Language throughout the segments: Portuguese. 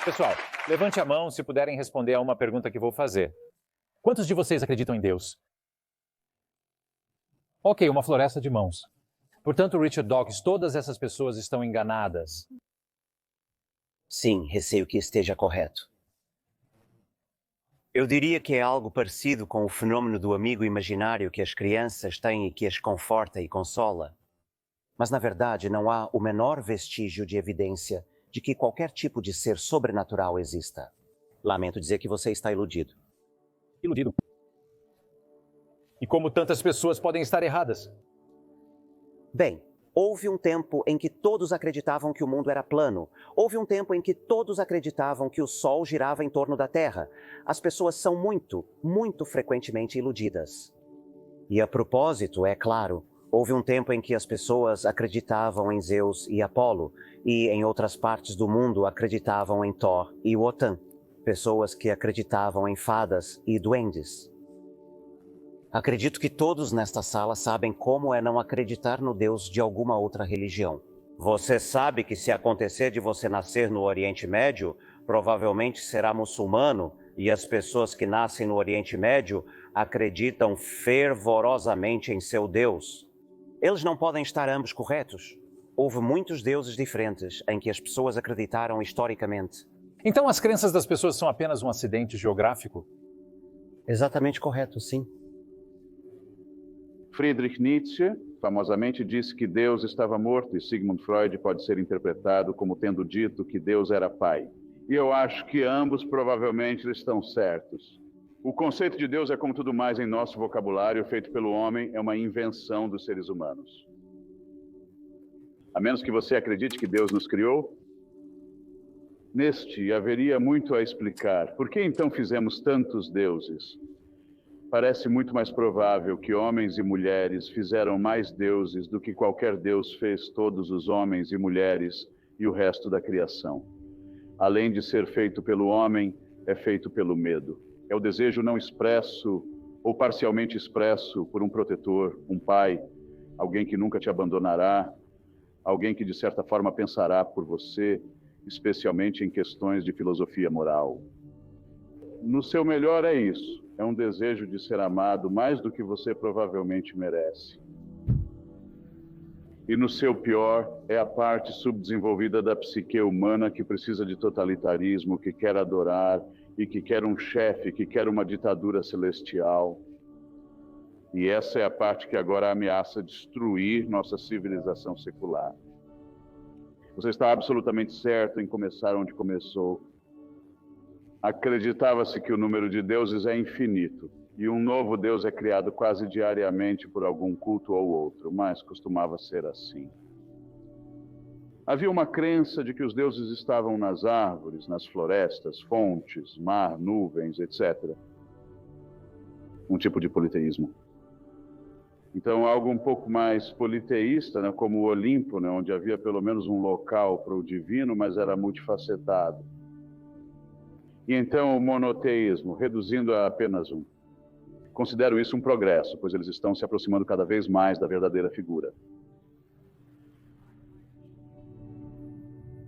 Pessoal, levante a mão se puderem responder a uma pergunta que vou fazer. Quantos de vocês acreditam em Deus? Ok, uma floresta de mãos. Portanto, Richard Dawkins, todas essas pessoas estão enganadas. Sim, receio que esteja correto. Eu diria que é algo parecido com o fenômeno do amigo imaginário que as crianças têm e que as conforta e consola. Mas, na verdade, não há o menor vestígio de evidência de que qualquer tipo de ser sobrenatural exista. Lamento dizer que você está iludido. Iludido. E como tantas pessoas podem estar erradas? Bem, houve um tempo em que todos acreditavam que o mundo era plano. Houve um tempo em que todos acreditavam que o Sol girava em torno da Terra. As pessoas são muito frequentemente iludidas. E a propósito, é claro, houve um tempo em que as pessoas acreditavam em Zeus e Apolo, e em outras partes do mundo acreditavam em Thor e Wotan. Pessoas que acreditavam em fadas e duendes. Acredito que todos nesta sala sabem como é não acreditar no Deus de alguma outra religião. Você sabe que se acontecer de você nascer no Oriente Médio, provavelmente será muçulmano, e as pessoas que nascem no Oriente Médio acreditam fervorosamente em seu Deus. Eles não podem estar ambos corretos. Houve muitos deuses diferentes em que as pessoas acreditaram historicamente. Então as crenças das pessoas são apenas um acidente geográfico? Exatamente correto, sim. Friedrich Nietzsche famosamente disse que Deus estava morto e Sigmund Freud pode ser interpretado como tendo dito que Deus era pai. E eu acho que ambos provavelmente estão certos. O conceito de Deus é como tudo mais em nosso vocabulário, feito pelo homem, é uma invenção dos seres humanos. A menos que você acredite que Deus nos criou, neste haveria muito a explicar. Por que então fizemos tantos deuses? Parece muito mais provável que homens e mulheres fizeram mais deuses do que qualquer Deus fez todos os homens e mulheres e o resto da criação. Além de ser feito pelo homem, é feito pelo medo. É o desejo não expresso ou parcialmente expresso por um protetor, um pai, alguém que nunca te abandonará, alguém que de certa forma pensará por você, especialmente em questões de filosofia moral. No seu melhor é isso. É um desejo de ser amado mais do que você provavelmente merece. E no seu pior, é a parte subdesenvolvida da psique humana que precisa de totalitarismo, que quer adorar e que quer um chefe, que quer uma ditadura celestial. E essa é a parte que agora ameaça destruir nossa civilização secular. Você está absolutamente certo em começar onde começou. Acreditava-se que o número de deuses é infinito, e um novo Deus é criado quase diariamente por algum culto ou outro, mas costumava ser assim. Havia uma crença de que os deuses estavam nas árvores, nas florestas, fontes, mar, nuvens, etc. Um tipo de politeísmo. Então, algo um pouco mais politeísta, né, como o Olimpo, né, onde havia pelo menos um local para o divino, mas era multifacetado. E então o monoteísmo, reduzindo a apenas um. Considero isso um progresso, pois eles estão se aproximando cada vez mais da verdadeira figura.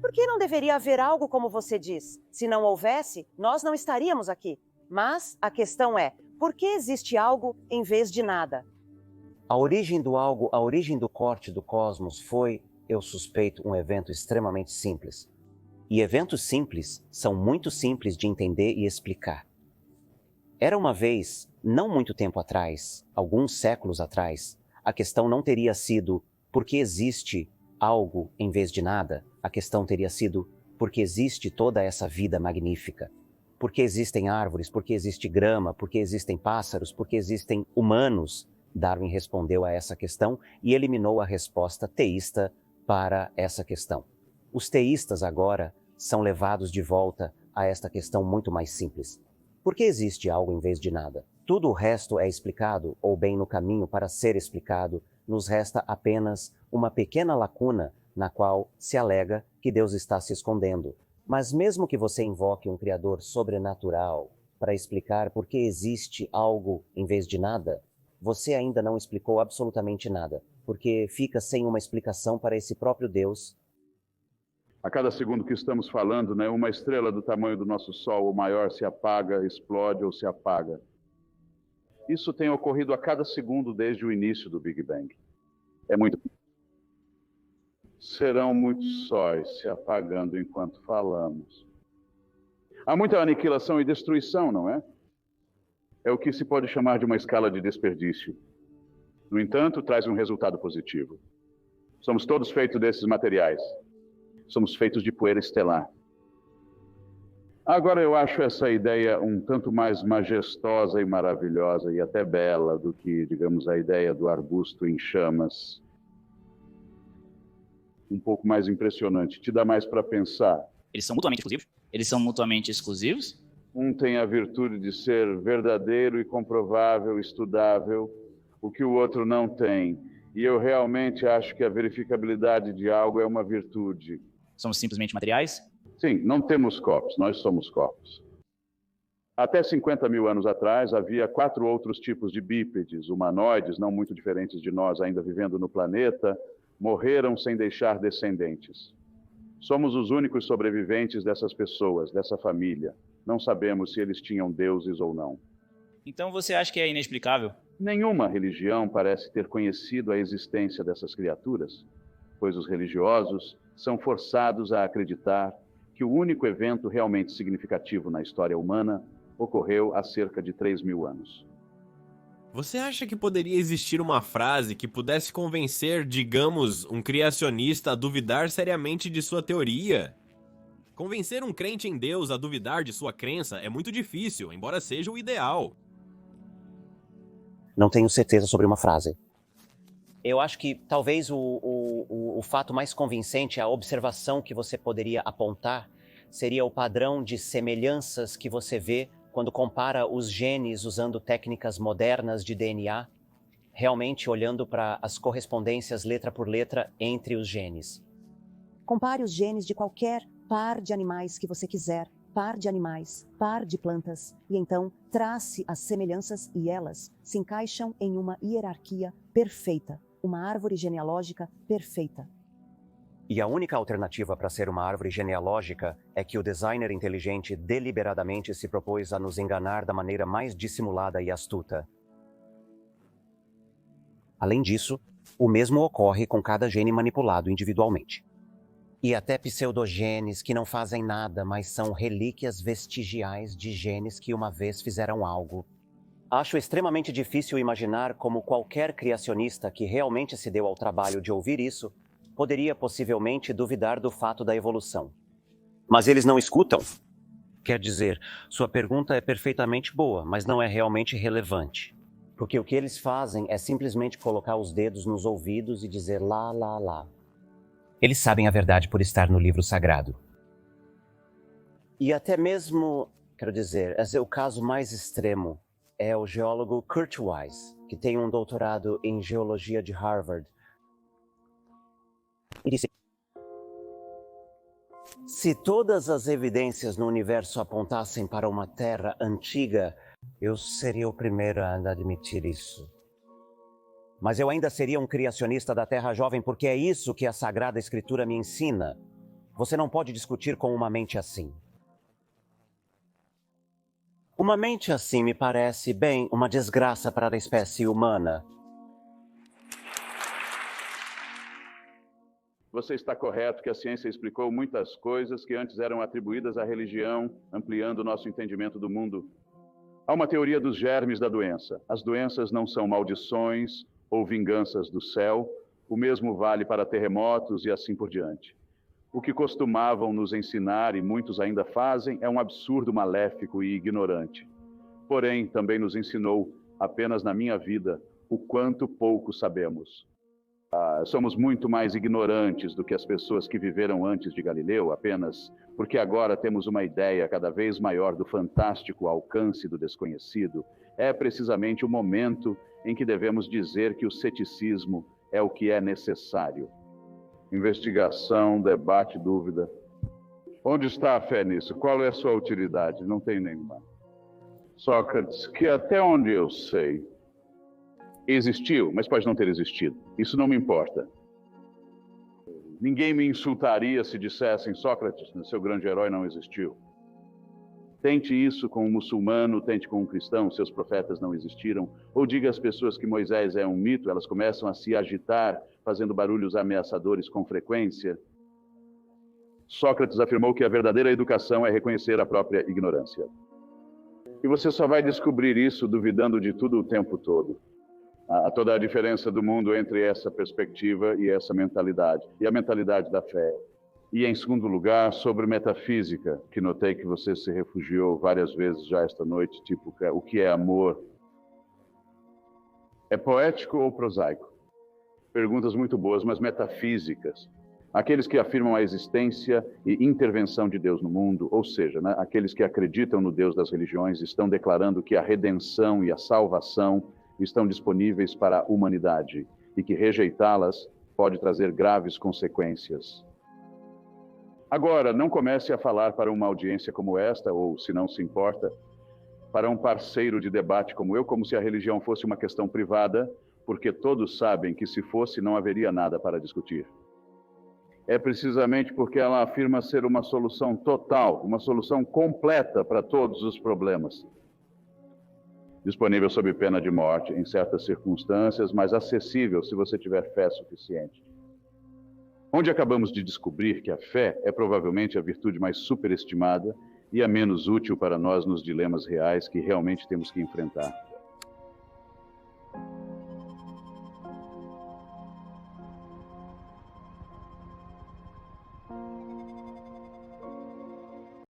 Por que não deveria haver algo como você diz? Se não houvesse, nós não estaríamos aqui. Mas a questão é, por que existe algo em vez de nada? A origem do algo, a origem do corte do cosmos foi, eu suspeito, um evento extremamente simples. E eventos simples são muito simples de entender e explicar. Era uma vez, não muito tempo atrás, alguns séculos atrás, a questão não teria sido por que existe algo em vez de nada. A questão teria sido por que existe toda essa vida magnífica. Por que existem árvores, por que existe grama, por que existem pássaros, por que existem humanos. Darwin respondeu a essa questão e eliminou a resposta teísta para essa questão. Os teístas agora são levados de volta a esta questão muito mais simples. Por que existe algo em vez de nada? Tudo o resto é explicado, ou bem no caminho para ser explicado, nos resta apenas uma pequena lacuna na qual se alega que Deus está se escondendo. Mas mesmo que você invoque um Criador sobrenatural para explicar por que existe algo em vez de nada, você ainda não explicou absolutamente nada, porque fica sem uma explicação para esse próprio Deus. A cada segundo que estamos falando, né, uma estrela do tamanho do nosso Sol ou maior se apaga, explode ou se apaga. Isso tem ocorrido a cada segundo desde o início do Big Bang. É muito. Serão muitos sóis se apagando enquanto falamos. Há muita aniquilação e destruição, não é? É o que se pode chamar de uma escala de desperdício. No entanto, traz um resultado positivo. Somos todos feitos desses materiais. Somos feitos de poeira estelar. Agora eu acho essa ideia um tanto mais majestosa e maravilhosa e até bela do que, digamos, a ideia do arbusto em chamas. Um pouco mais impressionante, te dá mais para pensar. Eles são mutuamente exclusivos? Eles são mutuamente exclusivos? Um tem a virtude de ser verdadeiro e comprovável, estudável, o que o outro não tem. E eu realmente acho que a verificabilidade de algo é uma virtude. Somos simplesmente materiais? Sim, não temos corpos, nós somos corpos. Até 50 mil anos atrás, havia 4 outros tipos de bípedes, humanoides, não muito diferentes de nós, ainda vivendo no planeta, morreram sem deixar descendentes. Somos os únicos sobreviventes dessas pessoas, dessa família. Não sabemos se eles tinham deuses ou não. Então você acha que é inexplicável? Nenhuma religião parece ter conhecido a existência dessas criaturas, pois os religiosos são forçados a acreditar que o único evento realmente significativo na história humana ocorreu há cerca de 3.000 anos. Você acha que poderia existir uma frase que pudesse convencer, digamos, um criacionista a duvidar seriamente de sua teoria? Convencer um crente em Deus a duvidar de sua crença é muito difícil, embora seja o ideal. Não tenho certeza sobre uma frase. Eu acho que talvez o fato mais convincente, a observação que você poderia apontar, seria o padrão de semelhanças que você vê quando compara os genes usando técnicas modernas de DNA, realmente olhando para as correspondências letra por letra entre os genes. Compare os genes de qualquer par de animais que você quiser, par de animais, par de plantas, e então trace as semelhanças e elas se encaixam em uma hierarquia perfeita, uma árvore genealógica perfeita. E a única alternativa para ser uma árvore genealógica é que o designer inteligente deliberadamente se propôs a nos enganar da maneira mais dissimulada e astuta. Além disso, o mesmo ocorre com cada gene manipulado individualmente. E até pseudogenes que não fazem nada, mas são relíquias vestigiais de genes que uma vez fizeram algo. Acho extremamente difícil imaginar como qualquer criacionista que realmente se deu ao trabalho de ouvir isso poderia possivelmente duvidar do fato da evolução. Mas eles não escutam. Quer dizer, sua pergunta é perfeitamente boa, mas não é realmente relevante. Porque o que eles fazem é simplesmente colocar os dedos nos ouvidos e dizer lá, lá, lá. Eles sabem a verdade por estar no livro sagrado. E até mesmo, quero dizer, o caso mais extremo é o geólogo Kurt Wise, que tem um doutorado em geologia de Harvard. E disse: se todas as evidências no universo apontassem para uma Terra antiga, eu seria o primeiro a admitir isso. Mas eu ainda seria um criacionista da Terra jovem, porque é isso que a Sagrada Escritura me ensina. Você não pode discutir com uma mente assim. Uma mente assim me parece, bem, uma desgraça para a espécie humana. Você está correto que a ciência explicou muitas coisas que antes eram atribuídas à religião, ampliando o nosso entendimento do mundo. Há uma teoria dos germes da doença. As doenças não são maldições ou vinganças do céu. O mesmo vale para terremotos e assim por diante. O que costumavam nos ensinar, e muitos ainda fazem, é um absurdo maléfico e ignorante. Porém, também nos ensinou, apenas na minha vida, o quanto pouco sabemos. Somos muito mais ignorantes do que as pessoas que viveram antes de Galileu, apenas porque agora temos uma ideia cada vez maior do fantástico alcance do desconhecido. É precisamente o momento em que devemos dizer que o ceticismo é o que é necessário. Investigação, debate, dúvida. Onde está a fé nisso? Qual é a sua utilidade? Não tem nenhuma. Sócrates, que até onde eu sei, existiu, mas pode não ter existido. Isso não me importa. Ninguém me insultaria se dissessem: Sócrates, seu grande herói não existiu. Tente isso com um muçulmano, tente com um cristão, seus profetas não existiram. Ou diga às pessoas que Moisés é um mito, elas começam a se agitar, fazendo barulhos ameaçadores com frequência. Sócrates afirmou que a verdadeira educação é reconhecer a própria ignorância. E você só vai descobrir isso duvidando de tudo o tempo todo. Há toda a diferença do mundo entre essa perspectiva e essa mentalidade, e a mentalidade da fé. E, em segundo lugar, sobre metafísica, que notei que você se refugiou várias vezes já esta noite, tipo, o que é amor? É poético ou prosaico? Perguntas muito boas, mas metafísicas. Aqueles que afirmam a existência e intervenção de Deus no mundo, ou seja, né, aqueles que acreditam no Deus das religiões, estão declarando que a redenção e a salvação estão disponíveis para a humanidade e que rejeitá-las pode trazer graves consequências. Agora, não comece a falar para uma audiência como esta, ou, se não se importa, para um parceiro de debate como eu, como se a religião fosse uma questão privada, porque todos sabem que se fosse, não haveria nada para discutir. É precisamente porque ela afirma ser uma solução total, uma solução completa para todos os problemas. Disponível sob pena de morte em certas circunstâncias, mas acessível se você tiver fé suficiente. Onde acabamos de descobrir que a fé é provavelmente a virtude mais superestimada e a menos útil para nós nos dilemas reais que realmente temos que enfrentar.